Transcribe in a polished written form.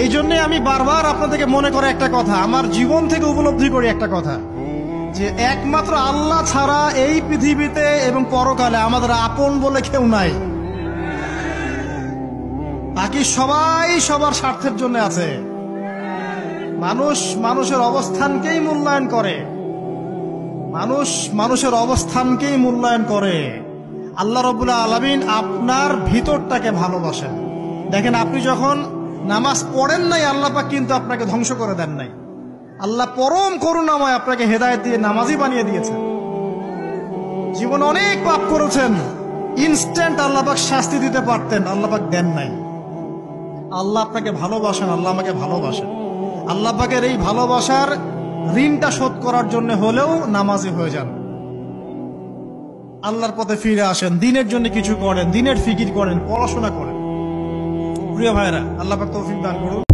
এই জন্য আমি বারবার আপনাদেরকে মনে করে একটা কথা, আমার জীবন থেকে উপলব্ধি করি একটা কথা, যে একমাত্র আল্লাহ ছাড়া এই পৃথিবীতে এবং পরকালে আমাদের আপন বলে কেউ নাই। বাকি সবাই সবার স্বার্থের জন্য আছে। মানুষ মানুষের অবস্থানকেই মূল্যায়ন করে, মানুষ মানুষের অবস্থানকেই মূল্যায়ন করে। আল্লাহ রাব্বুল আলামিন আপনার ভিতরটাকে ভালোবাসেন। দেখেন, আপনি যখন নামাজ পড়েন নাই, আল্লাহ পাক কিন্তু আপনাকে ধ্বংস করে দেন নাই। আল্লাহ পরম করুণাময় আপনাকে হেদায়েত দিয়ে নামাজি বানিয়ে দিয়েছেন। জীবনে অনেক পাপ করেছেন, ইনস্ট্যান্ট আল্লাহ পাক শাস্তি দিতে পারতেন, আল্লাহ পাক দেন নাই। আল্লাহ আপনাকে ভালোবাসেন, আল্লাহ আমাকে ভালোবাসেন। আল্লাহ পাকের এই ভালোবাসার ঋণটা শোধ করার জন্য হলেও নামাজি হয়ে যান, আল্লাহর পথে ফিরে আসেন, দিনের জন্য কিছু করেন, দিনের ফিকির করেন, পড়াশোনা করেন। প্রিয় ভাইরা, আল্লাহ পাক তৌফিক দান করুন।